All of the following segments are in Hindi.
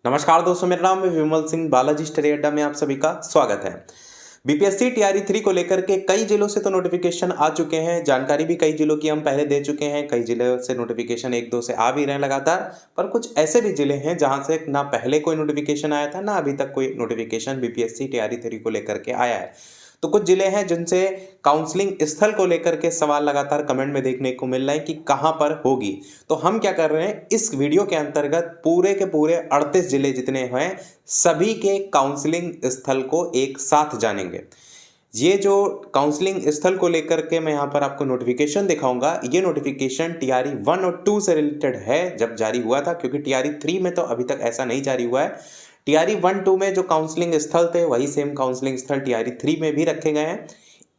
नमस्कार दोस्तों, मेरा नाम है विमल सिंह। बालाजी स्टडी अड्डा में आप सभी का स्वागत है। बीपीएससी टीआरई 3 को लेकर के कई जिलों से तो नोटिफिकेशन आ चुके हैं। जानकारी भी कई जिलों की हम पहले दे चुके हैं। कई जिलों से नोटिफिकेशन एक दो से आ भी रहे हैं लगातार, पर कुछ ऐसे भी जिले हैं जहां से ना पहले कोई नोटिफिकेशन आया था, ना अभी तक कोई नोटिफिकेशन बीपीएससी टीआरई 3 को लेकर के आया है। तो कुछ जिले हैं जिनसे काउंसलिंग स्थल को लेकर के सवाल लगातार कमेंट में देखने को मिल रहे हैं कि कहां पर होगी। तो हम क्या कर रहे हैं, इस वीडियो के अंतर्गत पूरे के पूरे 38 जिले जितने हैं सभी के काउंसलिंग स्थल को एक साथ जानेंगे। ये जो काउंसलिंग स्थल को लेकर के मैं यहाँ पर आपको नोटिफिकेशन दिखाऊंगा, ये नोटिफिकेशन टीआरई 1 और 2 से रिलेटेड है जब जारी हुआ था, क्योंकि टीआरई 3 में तो अभी तक ऐसा नहीं जारी हुआ है। टीआरई 1 2 में जो काउंसलिंग स्थल थे वही सेम काउंसलिंग स्थल टीआरई 3 में भी रखे गए हैं।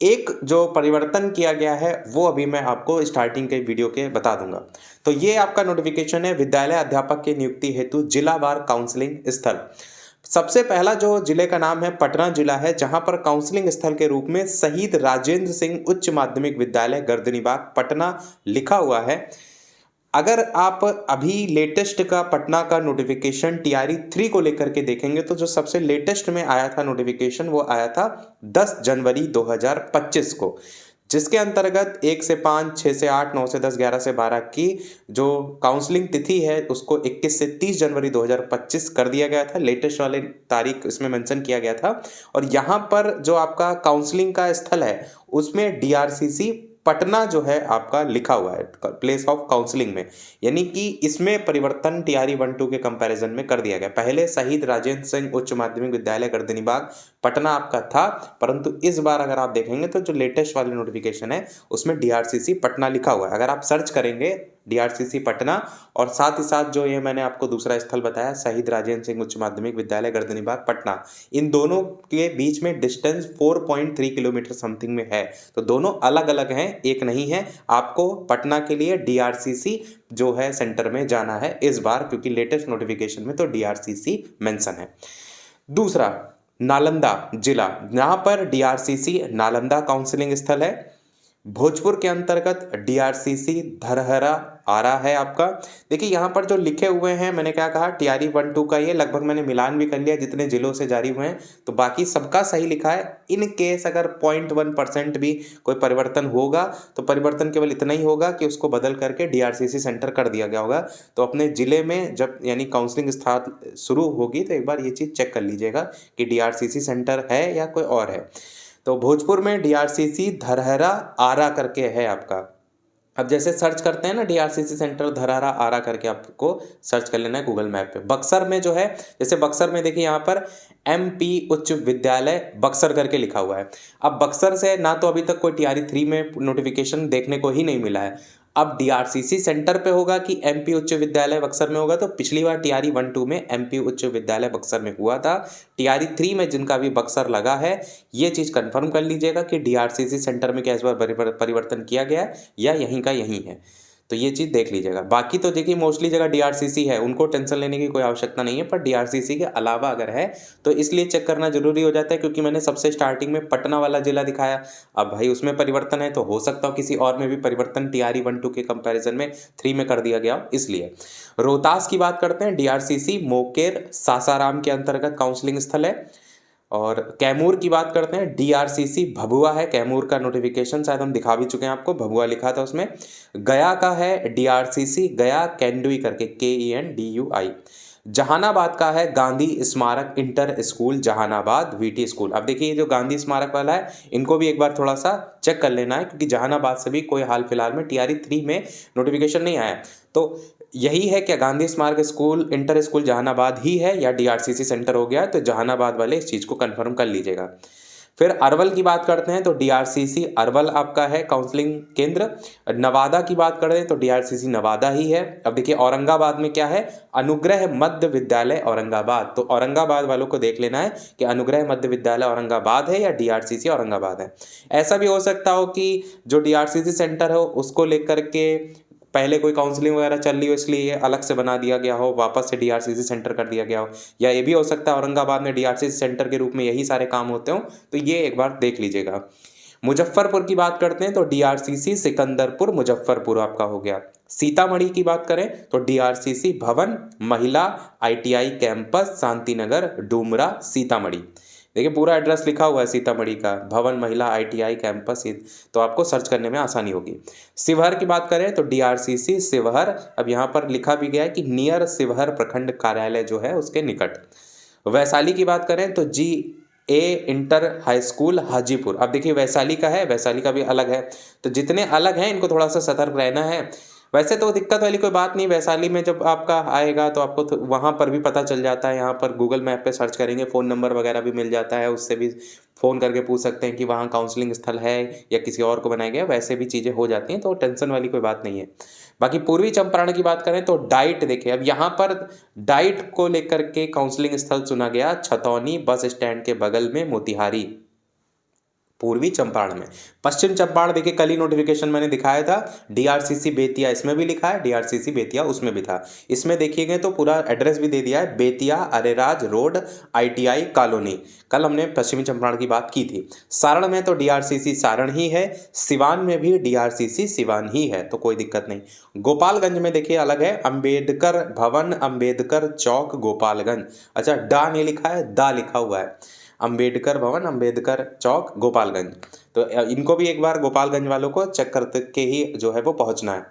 एक जो परिवर्तन किया गया है वो अभी मैं आपको स्टार्टिंग के वीडियो के बता दूंगा। तो ये आपका नोटिफिकेशन है विद्यालय अध्यापक की नियुक्ति हेतु जिलावार काउंसलिंग स्थल। सबसे पहला जो जिले का नाम है पटना जिला है, जहां पर काउंसलिंग स्थल के रूप में शहीद राजेंद्र सिंह उच्च माध्यमिक विद्यालय गर्दनीबाग पटना लिखा हुआ है। अगर आप अभी लेटेस्ट का पटना का नोटिफिकेशन टीआरई 3 को लेकर के देखेंगे तो जो सबसे लेटेस्ट में आया था नोटिफिकेशन वो आया था 10 जनवरी 2025 को, जिसके अंतर्गत 1 से 5, 6 से 8, 9 से 10, 11 से 12 की जो काउंसलिंग तिथि है उसको 21 से 30 जनवरी 2025 कर दिया गया था। लेटेस्ट वाले तारीख इसमें मेंशन किया गया था। और यहाँ पर जो आपका काउंसलिंग का स्थल है उसमें डीआरसीसी पटना जो है आपका लिखा हुआ है प्लेस ऑफ काउंसलिंग में, यानी कि इसमें परिवर्तन टीआरई 1 2 के कंपैरिजन में कर दिया गया। पहले शहीद राजेंद्र सिंह उच्च माध्यमिक विद्यालय गर्दनीबाग पटना आपका था, परंतु इस बार अगर आप देखेंगे तो जो लेटेस्ट वाली नोटिफिकेशन है उसमें डीआरसीसी पटना लिखा हुआ है। अगर आप सर्च करेंगे डीआरसीसी पटना और साथ ही साथ जो ये मैंने आपको दूसरा स्थल बताया शहीद राजेंद्र सिंह उच्च माध्यमिक विद्यालय गर्दनीबाग पटना, इन दोनों के बीच में डिस्टेंस 4.3 किलोमीटर समथिंग में है। तो दोनों अलग अलग हैं, एक नहीं है। आपको पटना के लिए डीआरसीसी जो है सेंटर में जाना है इस बार, क्योंकि लेटेस्ट नोटिफिकेशन में तो डीआरसीसी मेंशन है। दूसरा नालंदा जिला, जहां पर डीआरसीसी नालंदा काउंसलिंग स्थल है। भोजपुर के अंतर्गत डीआरसीसी धरहरा आरा है आपका। देखिए यहाँ पर जो लिखे हुए हैं, मैंने क्या कहा टीआरई 1 2 का ये लगभग मैंने मिलान भी कर लिया जितने जिलों से जारी हुए हैं, तो बाकी सबका सही लिखा है। इन केस अगर 0.1% भी कोई परिवर्तन होगा तो परिवर्तन केवल इतना ही होगा कि उसको बदल करके डीआरसीसी सेंटर कर दिया गया होगा। तो अपने जिले में जब यानी काउंसलिंग स्थान शुरू होगी तो एक बार ये चीज़ चेक कर लीजिएगा कि डीआरसीसी सेंटर है या कोई और है। तो भोजपुर में डीआरसीसी धरहरा आरा करके है आपका। अब जैसे सर्च करते हैं ना डीआरसीसी सेंटर धरहरा आरा करके, आपको सर्च कर लेना है गूगल मैप पे। बक्सर में जो है, जैसे बक्सर में देखिए यहाँ पर एमपी उच्च विद्यालय बक्सर करके लिखा हुआ है। अब बक्सर से ना तो अभी तक कोई टीआरई 3 में नोटिफिकेशन देखने को ही नहीं मिला है। अब डीआरसीसी सेंटर पे होगा कि एमपी उच्च विद्यालय बक्सर में होगा, तो पिछली बार टीआरई 1 2 में एमपी उच्च विद्यालय बक्सर में हुआ था। टीआरई 3 में जिनका भी बक्सर लगा है ये चीज़ कंफर्म कर लीजिएगा कि डीआरसीसी सेंटर में क्या इस बार परिवर्तन किया गया है या यहीं का यहीं है, तो ये चीज़ देख लीजिएगा। बाकी तो देखिए मोस्टली जगह डीआरसीसी है, उनको टेंशन लेने की कोई आवश्यकता नहीं है, पर डीआरसीसी के अलावा अगर है तो इसलिए चेक करना जरूरी हो जाता है, क्योंकि मैंने सबसे स्टार्टिंग में पटना वाला जिला दिखाया। अब भाई उसमें परिवर्तन है तो हो सकता हो किसी और में भी परिवर्तन टीआरई 1 2 के कंपैरिजन में 3 में कर दिया गया हो, इसलिए। रोहतास की बात करते हैं, डीआरसीसी मोकेर सासाराम के अंतर्गत काउंसलिंग स्थल है। और कैमूर की बात करते हैं, डीआरसीसी भभुआ है। कैमूर का नोटिफिकेशन शायद हम दिखा भी चुके हैं आपको, भभुआ लिखा था उसमें। गया का है डीआरसीसी गया कैंडुई करके KENDUI। जहानाबाद का है Gandhi Smarak inter school Jahanabad VT school. अब देखिए ये जो गांधी स्मारक वाला है इनको भी एक बार थोड़ा सा चेक कर लेना है, क्योंकि जहानाबाद से भी कोई हाल फिलहाल में टीआरई 3 में नोटिफिकेशन नहीं आया। तो यही है क्या गांधी स्मारक स्कूल इंटर स्कूल जहानाबाद ही है या डीआरसीसी सेंटर हो गया, तो जहानाबाद वाले इस चीज़ को कंफर्म कर लीजिएगा। फिर अरवल की बात करते हैं तो डीआरसीसी अरवल आपका है काउंसलिंग केंद्र। नवादा की बात करें तो डीआरसीसी नवादा ही है। अब देखिए औरंगाबाद में क्या है, अनुग्रह मध्य विद्यालय औरंगाबाद। तो औरंगाबाद वालों को देख लेना है कि अनुग्रह मध्य विद्यालय औरंगाबाद है या डीआरसीसी औरंगाबाद है। ऐसा भी हो सकता हो कि जो डीआरसीसी सेंटर हो उसको लेकर के पहले कोई काउंसलिंग वगैरह चल रही हो इसलिए अलग से बना दिया गया हो, वापस से डीआरसीसी सेंटर कर दिया गया हो, या ये भी हो सकता है औरंगाबाद में डीआरसीसी सेंटर के रूप में यही सारे काम होते हो, तो ये एक बार देख लीजिएगा। मुजफ्फरपुर की बात करते हैं तो डीआरसीसी सिकंदरपुर मुजफ्फरपुर आपका हो गया। सीतामढ़ी की बात करें तो डीआरसीसी भवन महिला आईटीआई कैंपस शांतिनगर डुमरा सीतामढ़ी। देखिए पूरा एड्रेस लिखा हुआ है सीतामढ़ी का, भवन महिला आईटीआई कैंपस, तो आपको सर्च करने में आसानी होगी। शिवहर की बात करें तो डीआरसीसी शिवहर, अब यहाँ पर लिखा भी गया है कि नियर शिवहर प्रखंड कार्यालय जो है उसके निकट। वैशाली की बात करें तो GA inter high school Hajipur. अब देखिए वैशाली का है, वैशाली का भी अलग है, तो जितने अलग हैं इनको थोड़ा सा सतर्क रहना है। वैसे तो दिक्कत वाली कोई बात नहीं, वैशाली में जब आपका आएगा तो आपको तो वहाँ पर भी पता चल जाता है। यहाँ पर गूगल मैप पे सर्च करेंगे, फ़ोन नंबर वगैरह भी मिल जाता है, उससे भी फ़ोन करके पूछ सकते हैं कि वहाँ काउंसलिंग स्थल है या किसी और को बनाया गया, वैसे भी चीज़ें हो जाती हैं, तो टेंशन वाली कोई बात नहीं है। बाकी पूर्वी चंपारण की बात करें तो डाइट, देखिए अब यहाँ पर डाइट को लेकर के काउंसलिंग स्थल चुना गया छतौनी बस स्टैंड के बगल में मोतिहारी, पूर्वी चंपारण में। पश्चिम चंपारण देखिए कल ही नोटिफिकेशन मैंने दिखाया था, डीआरसीसी बेतिया इसमें भी लिखा है, डीआरसीसी बेतिया उसमें भी था। इसमें देखिएगा तो पूरा एड्रेस भी दे दिया है, Bettiah Areraj road ITI colony. कल हमने पश्चिमी चंपारण की बात की थी। सारण में तो डीआरसीसी सारण ही है, सिवान में भी डीआरसीसी सिवान ही है, तो कोई दिक्कत नहीं। गोपालगंज में देखिए अलग है, अंबेडकर भवन अंबेडकर चौक गोपालगंज। अच्छा डा नहीं लिखा है, दा लिखा हुआ है, अंबेडकर भवन अंबेडकर चौक गोपालगंज। तो इनको भी एक बार गोपालगंज वालों को चेक करके ही जो है वो पहुंचना है।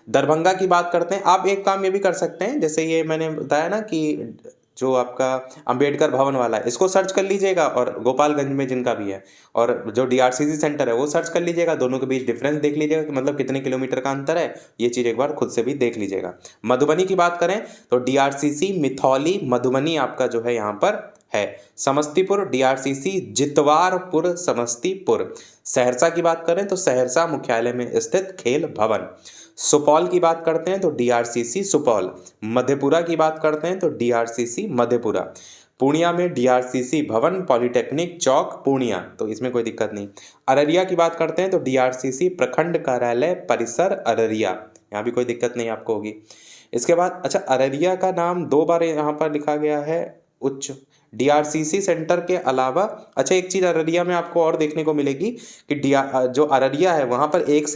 दरभंगा की बात करते हैं, आप एक काम ये भी कर सकते हैं, जैसे ये मैंने बताया ना कि जो आपका अंबेडकर भवन वाला है इसको सर्च कर लीजिएगा, और गोपालगंज में जिनका भी है, और जो डीआरसीसी सेंटर है वो सर्च कर लीजिएगा, दोनों के बीच डिफरेंस देख लीजिएगा कि मतलब कितने किलोमीटर का अंतर है, ये चीज़ एक बार खुद से भी देख लीजिएगा। मधुबनी की बात करें तो डीआरसीसी मिथौली मधुबनी आपका जो है यहाँ पर है। समस्तीपुर डीआरसीसी जितवारपुर समस्तीपुर। सहरसा की बात करें तो सहरसा मुख्यालय में स्थित खेल भवन। सुपौल की बात करते हैं तो डीआरसीसी सुपौल। मधेपुरा की बात करते हैं तो डीआरसीसी मधेपुरा। पूर्णिया में डीआरसीसी भवन पॉलिटेक्निक चौक पूर्णिया, तो इसमें कोई दिक्कत नहीं। अररिया की बात करते हैं तो डीआरसीसी प्रखंड कार्यालय परिसर अररिया, यहाँ भी कोई दिक्कत नहीं आपको होगी। इसके बाद अच्छा अररिया का नाम 2 बार यहाँ पर लिखा गया है उच्च डीआरसीसी सेंटर के अलावा। अच्छा एक चीज़ अररिया में आपको और देखने को मिलेगी कि जो अररिया है वहाँ पर 1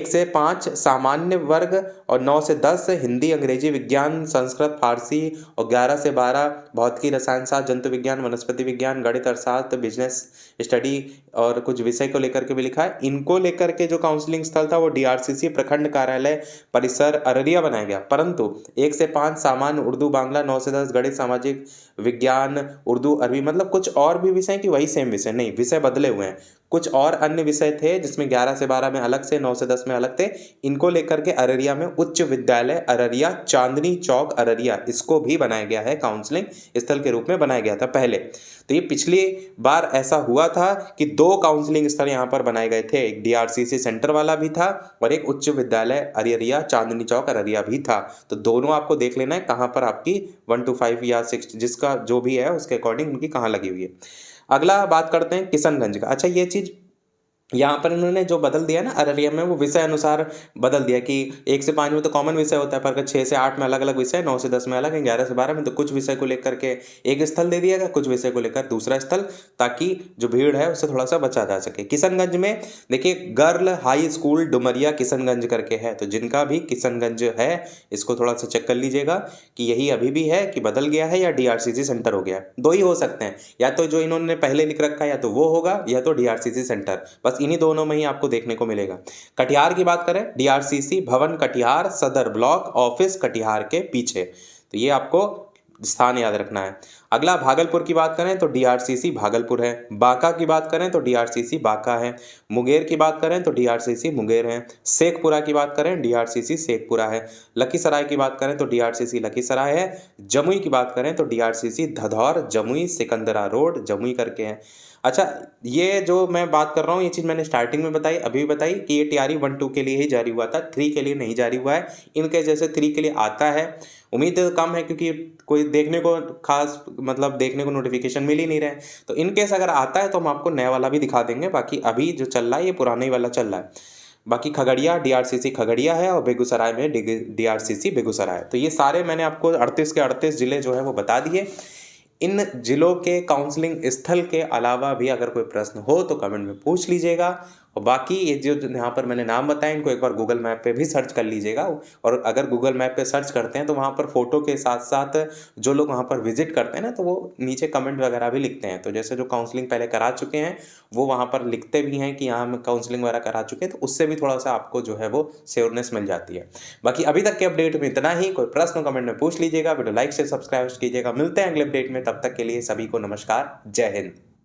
से 5 सामान्य वर्ग और 9 से 10 हिंदी अंग्रेजी विज्ञान संस्कृत फारसी और 11 से 12 भौतिकी रसायन शास्त्र जंतु विज्ञान वनस्पति विज्ञान गणित अर्थशास्त्र बिजनेस स्टडी और कुछ विषय को लेकर के भी लिखा है। इनको लेकर के जो काउंसलिंग स्थल था वो डीआरसीसी प्रखंड कार्यालय परिसर अररिया बनाया गया, परंतु 1 से 5 सामान्य उर्दू बांग्ला, 9 से 10 गणित सामाजिक विज्ञान उर्दू अरबी, मतलब कुछ और भी विषय कि वही सेम विषय नहीं, विषय बदले हुए हैं। कुछ और अन्य विषय थे जिसमें 11 से 12 में अलग से, 9 से 10 में अलग थे। इनको लेकर के अररिया में उच्च विद्यालय अररिया चांदनी चौक अररिया, इसको भी बनाया गया है, काउंसलिंग स्थल के रूप में बनाया गया था पहले। तो ये पिछली बार ऐसा हुआ था कि 2 काउंसलिंग स्थल यहाँ पर बनाए गए थे, एक डीआरसीसी सेंटर वाला भी था और एक उच्च विद्यालय अररिया चांदनी चौक अररिया भी था। तो दोनों आपको देख लेना है कहाँ पर आपकी 1 to 5 या 6 जिसका जो भी है उसके अकॉर्डिंग उनकी कहाँ लगी हुई है। अगला बात करते हैं किशनगंज का। अच्छा ये चीज़ यहाँ पर इन्होंने जो बदल दिया ना अररिया में, वो विषय अनुसार बदल दिया कि 1 से 5 में तो कॉमन विषय होता है, पर 6 से 8 में अलग अलग विषय, 9 से 10 में अलग है, 11 से 12 में तो कुछ विषय को लेकर के एक स्थल दे दिया गया, कुछ विषय को लेकर दूसरा स्थल, ताकि जो भीड़ है उससे थोड़ा सा बचा जा सके। किशनगंज में देखिए girl high school Dumaria Kishanganj करके है, तो जिनका भी किशनगंज है इसको थोड़ा सा चेक कर लीजिएगा कि यही अभी भी है कि बदल गया है या डीआरसीसी सेंटर हो गया है। 2 ही हो सकते हैं, या तो जो इन्होंने पहले लिख रखा है या तो वो होगा या तो डीआरसीसी सेंटर, बस इन्हीं दोनों में ही आपको देखने को मिलेगा। कटिहार की बात करें डीआरसीसी भवन कटिहार सदर ब्लॉक ऑफिस कटिहार के पीछे, तो ये आपको स्थान याद रखना है। अगला भागलपुर की बात करें तो डीआरसीसी भागलपुर है। बांका की बात करें तो डीआरसीसी बांका है। मुंगेर की बात करें तो डीआरसीसी मुंगेर है। शेखपुरा की बात करें डीआरसीसी शेखपुरा है। लखीसराय की बात करें तो डीआरसीसी लखीसराय है। जमुई की बात करें तो डीआरसीसी धधौर जमुई सिकंदरा रोड जमुई करके है। अच्छा ये जो मैं बात कर रहा हूँ ये चीज़ मैंने स्टार्टिंग में बताई, अभी भी बताई कि ये टीआरई 1-2 के लिए ही जारी हुआ था, 3 के लिए नहीं जारी हुआ है। इनके जैसे 3 के लिए आता है, उम्मीद कम है क्योंकि कोई देखने को खास मतलब देखने को नोटिफिकेशन मिल ही नहीं रहे। तो इनकेस अगर आता है तो हम आपको नया वाला भी दिखा देंगे, बाकी अभी जो चल रहा है ये पुराना ही वाला चल रहा है। बाकी खगड़िया डीआरसीसी खगड़िया है और बेगूसराय में डीआरसीसी बेगूसराय है। तो ये सारे मैंने आपको 38 के 38 जिले जो है वो बता दिए। इन जिलों के काउंसलिंग स्थल के अलावा भी अगर कोई प्रश्न हो तो कमेंट में पूछ लीजिएगा। और बाकी ये जो यहाँ पर मैंने नाम बताए इनको एक बार गूगल मैप पे भी सर्च कर लीजिएगा। और अगर गूगल मैप पे सर्च करते हैं तो वहाँ पर फ़ोटो के साथ साथ जो लोग वहाँ पर विजिट करते हैं ना, तो वो नीचे कमेंट वगैरह भी लिखते हैं। तो जैसे जो काउंसलिंग पहले करा चुके हैं वो वहाँ पर लिखते भी हैं कि यहाँ हम काउंसलिंग वगैरह करा चुके हैं, तो उससे भी थोड़ा सा आपको जो है वो श्योरनेस मिल जाती है। बाकी अभी तक के अपडेट में इतना ही। कोई प्रश्न कमेंट में पूछ लीजिएगा। वीडियो लाइक से सब्सक्राइब कीजिएगा। मिलते हैं अगले अपडेट में, तब तक के लिए सभी को नमस्कार। जय हिंद।